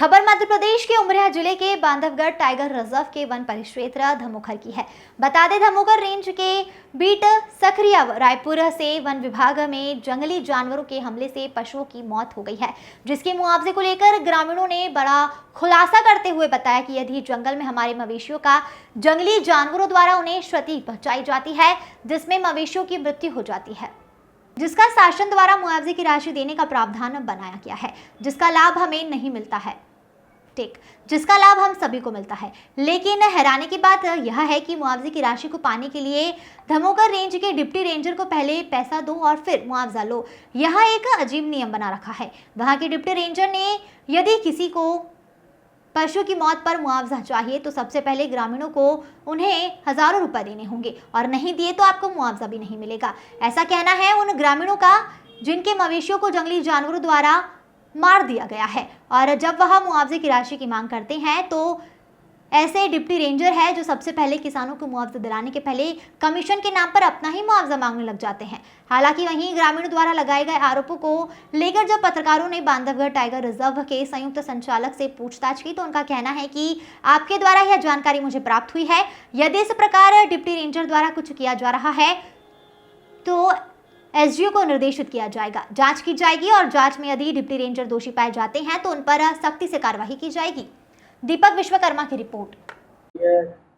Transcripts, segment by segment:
खबर मध्य प्रदेश के उमरिया जिले के बांधवगढ़ टाइगर रिजर्व के वन परिक्षेत्र धमोखर की है। बता दें, धमोखर रेंज के बीट सखरिया रायपुर से वन विभाग में जंगली जानवरों के हमले से पशुओं की मौत हो गई है, जिसके मुआवजे को लेकर ग्रामीणों ने बड़ा खुलासा करते हुए बताया कि यदि जंगल में हमारे मवेशियों का जंगली जानवरों द्वारा उन्हें क्षति पहुंचाई जाती है, जिसमें मवेशियों की मृत्यु हो जाती है, जिसका शासन द्वारा मुआवजे की राशि देने का प्रावधान बनाया गया है, जिसका लाभ हमें नहीं मिलता है, जिसका लाभ हम सभी को मिलता है। लेकिन हैरानी की बात यह है कि मुआवजे की राशि को पाने के लिए धमोखर रेंज के डिप्टी रेंजर को पहले पैसा दो और फिर मुआवजा लो, यह एक अजीब नियम बना रखा है। वहां के डिप्टी रेंजर ने यदि किसी को पशु की मौत पर मुआवजा चाहिए तो सबसे पहले ग्रामीणों को उन्हें हजारों रुपए देने होंगे और नहीं दिए तो आपको मुआवजा भी नहीं मिलेगा। ऐसा कहना है उन ग्रामीणों का जिनके मवेशियों को जंगली जानवरों द्वारा मार दिया गया है, और जब वह मुआवजे की राशि की मांग करते हैं तो ऐसे डिप्टी रेंजर है जो सबसे पहले किसानों को मुआवजा दिलाने के पहले कमीशन के नाम पर अपना ही मुआवजा मांगने लग जाते हैं। हालांकि वहीं ग्रामीणों द्वारा लगाए गए आरोपों को लेकर जब पत्रकारों ने बांधवगढ़ टाइगर रिजर्व के संयुक्त संचालक से पूछताछ की तो उनका कहना है कि आपके द्वारा यह जानकारी मुझे प्राप्त हुई है। यदि इस प्रकार डिप्टी रेंजर द्वारा कुछ किया जा रहा है तो एसडीओ को निर्देशित किया जाएगा, जांच की जाएगी और जांच में यदि डिप्टी रेंजर दोषी पाए जाते हैं तो उन पर सख्ती से कार्रवाई की जाएगी। दीपक विश्वकर्मा की रिपोर्ट।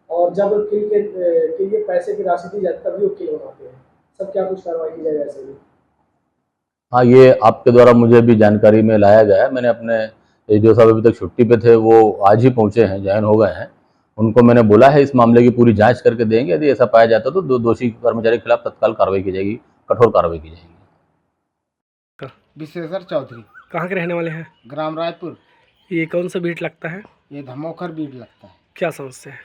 और जब किल के लिए पैसे की राशि दी जाती है तभी वो किल बनाते हैं, सब क्या कुछ कार्रवाई की जाए ऐसे भी? हाँ, ये आपके द्वारा मुझे भी जानकारी में लाया गया है। मैंने अपने एसडीओ साहब अभी तक छुट्टी पे थे, वो आज ही पहुंचे हैं, ज्वाइन हो गए हैं। उनको मैंने बोला है इस मामले की पूरी जांच करके देंगे, यदि ऐसा पाया जाता तो दोषी कर्मचारी के खिलाफ तत्काल कार्रवाई की जाएगी, कठोर कार्रवाई की जाएगी। विशेषर चौधरी। कहाँ के रहने वाले हैं? ग्राम रायपुर। ये कौन सा बीट लगता है? ये धमोखर बीट लगता है। क्या समस्या है?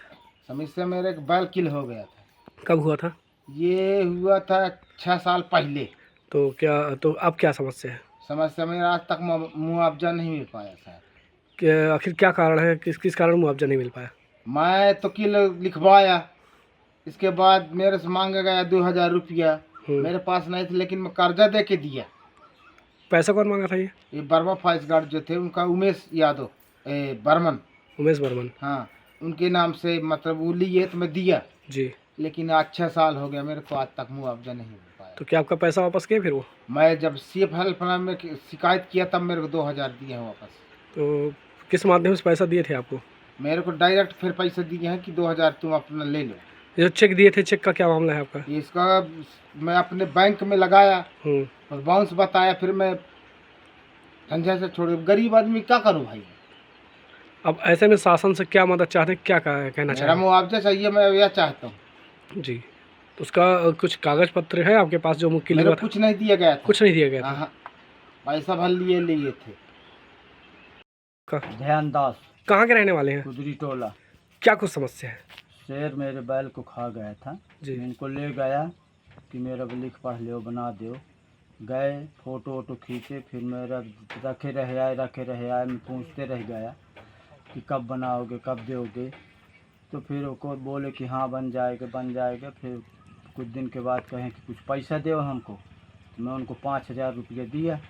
समस्या मेरे एक बैल किल हो गया था। कब हुआ था? ये हुआ था 6 साल पहले। तो अब क्या समस्या है? समस्या मेरा आज तक मुआवजा नहीं मिल पाया था। आखिर क्या कारण है, किस कारण मुआवजा नहीं मिल पाया? मैं तो किल लिखवाया, इसके बाद मेरे से मांगा गया 2000 रुपया, मेरे पास नहीं थे लेकिन मैं कर्जा दे के दिया। पैसा कौन मांगा था? ये बर्मा फॉरेस्ट गार्ड जो थे उनका उमेश यादव, बर्मन, उमेश बर्मन। हाँ, उनके नाम से मतलब वो लिए तो मैं दिया जी। लेकिन आज 6 साल हो गया, मेरे को आज तक मुआवजा नहीं मिल पाया। तो क्या आपका पैसा वापस किया फिर वो? मैं जब सीएफ हेल्पलाइन में शिकायत किया तब मेरे को 2000 दिए हैं वापस। तो किस माध्यम से पैसा दिए थे आपको? मेरे को डायरेक्ट फिर पैसे दिए हैं कि 2000 तुम अपना ले लो। जो चेक दिए थे, चेक का क्या मामला है आपका? इसका मैं अपने बैंक में लगाया और बाउंस बताया, फिर मैं झंझट से छोड़, गरीब आदमी क्या करूं भाई। अब ऐसे में शासन से क्या मदद चाहते हैं, क्या कहना चाहते हैं? मुआवजा चाहिए, मैं यह चाहता हूँ जी। तो उसका कुछ कागज पत्र है आपके पास जो मुकिल हुआ था? कुछ नहीं दिया गया था। कुछ नहीं दिया गया था? हाँ, पैसा भर लिए थे। ध्यान दास। कहाँ के रहने वाले हैं? कुदरी टोला। क्या कुछ समस्या है? शेर मेरे बैल को खा गया था जी। इनको ले गया कि मेरा लिख पढ़ लो, बना दो। गए, फोटो वोटो खींचे, फिर मेरा रखे रहे आए, मैं पूछते रह गया कि कब बनाओगे, कब दोगे। तो फिर वो बोले कि हाँ बन जाएगा। फिर कुछ दिन के बाद कहें कि कुछ पैसा दो हमको, तो मैं उनको 5000 रुपये दिया।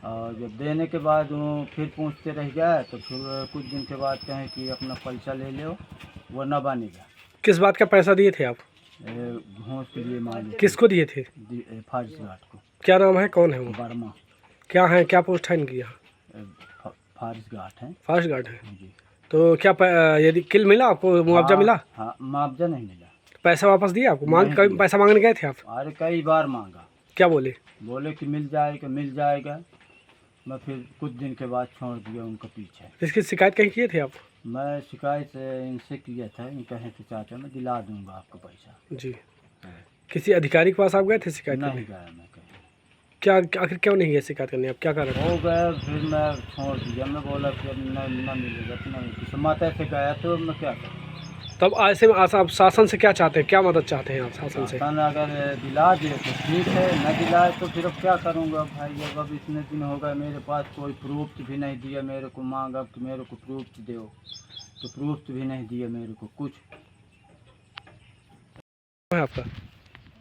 और जब देने के बाद वो फिर पूछते रह गया, तो फिर कुछ दिन के बाद कहें कि अपना पैसा ले लो, वो न बनेगा। किस बात का पैसा दिए थे आप? घोंस के लिए मालिक। किसको दिए थे? फॉरेस्ट गार्ड को। क्या नाम है, कौन है वो? वर्मा। क्या है, क्या पोस्ट है इनकी यहाँ? फॉरेस्ट गार्ड है। फॉरेस्ट गार्ड है जी। तो क्या यदि किल मिला आपको, मुआवजा मिला? हाँ, मुआवजा नहीं मिला। पैसा वापस दिया आपको? पैसा मांगने गए थे आप? अरे कई बार मांगा। क्या बोले? बोले कि मिल जाएगा। मैं फिर कुछ दिन के बाद छोड़ दिया उनका पीछे। इसकी शिकायत कहीं किए थे आप? मैं शिकायत इनसे किया था, इन कहे थे चाचा मैं दिला दूंगा आपको पैसा जी। किसी अधिकारी के पास आप गए थे शिकायत करने? नहीं गया मैं कहीं। क्या आखिर क्यों नहीं गया शिकायत करने? आप क्या कारण हो गया? फिर मैं छोड़ दिया, मैं बोला फिर न मिलेगा तो नहीं, किसी माता से गया तो मैं क्या करूँ। तब ऐसे में आप शासन से क्या चाहते हैं, क्या मदद चाहते हैं आप शासन से? अगर दिला दे तो ठीक है, न दिलाए तो फिर अब क्या करूँगा भाई। अब इतने दिन हो गए, मेरे पास कोई प्रूफ भी नहीं दिया। मेरे को मांगा कि मेरे को प्रूफ दो, तो प्रूफ भी नहीं दिया मेरे को कुछ। है आपका?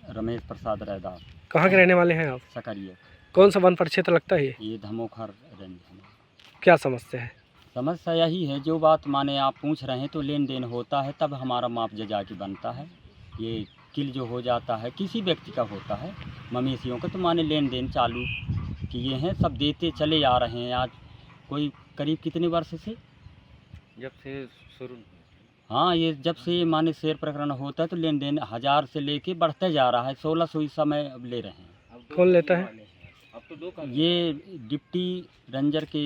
रमेश प्रसाद रैदास, कहाँ के रहने वाले हैं आप? सकरिया। कौन सा वन परिक्षेत्र लगता है ये धमोखर रेंज है। क्या समस्या है? समस्या यही है, जो बात माने आप पूछ रहे हैं, तो लेन देन होता है तब हमारा मुआवजा जाके बनता है। ये किल जो हो जाता है किसी व्यक्ति का होता है, मवेशियों का, तो माने लेन देन चालू किए हैं, सब देते चले आ रहे हैं। आज कोई करीब कितने वर्ष से, जब से शुरू, हाँ, ये जब से माने शेर प्रकरण होता है तो लेन देन 1000 से लेके बढ़ते जा रहा है। 1600 इस समय अब ले रहे हैं। कौन लेता है? अब तो 2 का ये डिप्टी रेंजर के,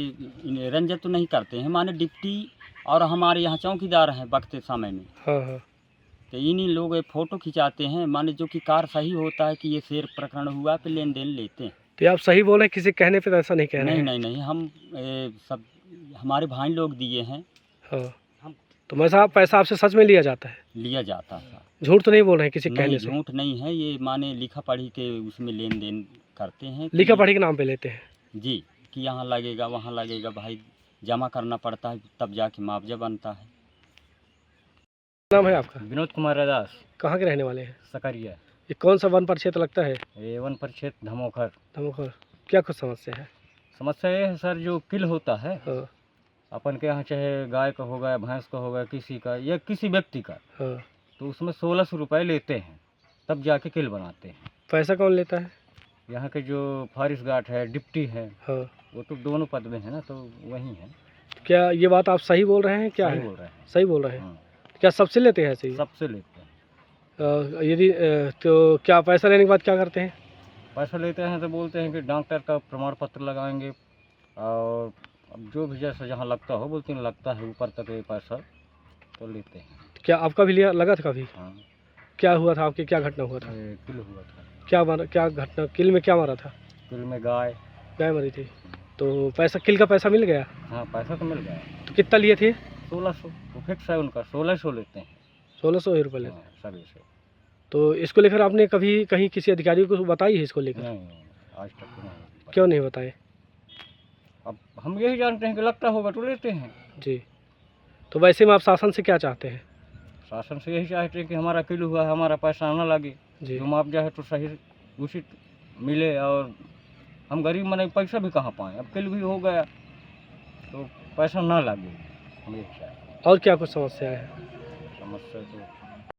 रेंजर तो नहीं करते हैं, माने डिप्टी और हमारे यहाँ चौकीदार हैं वक्त समय में, हाँ हाँ। तो इन्हीं लोग ये फ़ोटो खिंचाते हैं, माने जो कि कार सही होता है कि ये शेर प्रकरण हुआ पे लेन देन लेते हैं। तो आप सही बोल रहे हैं, किसी कहने पे तो ऐसा नहीं कह रहे नहीं हैं? नहीं नहीं, हम सब हमारे भाई लोग दिए हैं, हाँ। तो मैं साहब पैसा आपसे सच में लिया जाता है? लिया जाता है। झूठ तो नहीं बोल रहे हैं किसी नहीं, कहने से? झूठ नहीं है, ये माने लिखा पढ़ी के उसमें लेन देन करते हैं। लिखा पढ़ी के नाम पे लेते हैं जी, कि यहाँ लगेगा वहाँ लगेगा, भाई जमा करना पड़ता है तब जाके मुआवजा बनता है। नाम है आपका? विनोद कुमार रैदास, कहाँ के रहने वाले हैं? सकरिया। ये कौन सा वन परिक्षेत्र लगता है? ये वन परिक्षेत्र धमोखर। धमोखर। क्या कुछ समस्या है? समस्या ये है सर, जो किल होता है हाँ अपन के यहाँ, चाहे गाय का होगा, भैंस का होगा, किसी का या किसी व्यक्ति का, हाँ। तो उसमें 1600 रुपये लेते हैं, तब जाके किल बनाते हैं। पैसा कौन लेता है? यहाँ के जो फॉरेस्ट गार्ड है, डिप्टी है, हाँ। वो तो दोनों पद में है ना, तो वही है। क्या ये बात आप सही बोल रहे हैं? क्या सही है? बोल रहे हैं। सही बोल रहे हैं। हाँ, क्या सबसे लेते हैं ऐसे ही? सबसे लेते हैं। यदि तो क्या पैसा लेने के बाद क्या करते हैं? पैसा लेते हैं तो बोलते हैं कि डॉक्टर का प्रमाण पत्र लगाएंगे, और अब जो भी जैसा जहाँ लगता हो, बोलते हैं लगता है ऊपर तक ये पैसा, तो लेते हैं। क्या आपका भी लिया लगा था कभी? हाँ, क्या हुआ था आपके? क्या घटना हुआ था? ये किल हुआ था। क्या मारा? क्या घटना? किल में क्या मारा था? किल में गाय। गाय मरी थी। तो पैसा, किल का पैसा मिल गया? हाँ, पैसा तो मिल गया। तो कितना लिए थे? 1600 वो फिक्स है उनका, 1600 लेते हैं। 1600 ही रुपये लेते। हाँ, सभी से। तो इसको लेकर आपने कभी कहीं किसी अधिकारी को बताई है इसको लेकर? नहीं, आज तक तो नहीं। क्यों नहीं बताए? अब हम यही जानते हैं कि लगता होगा तो लेते हैं। जी। तो वैसे में आप शासन से क्या चाहते हैं? शासन से यही चाहते हैं कि हमारा किल हुआ है, हमारा पैसा ना लगे, जी। जो मुआवजा है तो सही उचित मिले, और हम गरीब मने पैसा भी कहाँ पाएँ। अब किल भी हो गया तो पैसा ना लगे, हम यही चाहते हैं। और क्या कुछ समस्या है? समस्या तो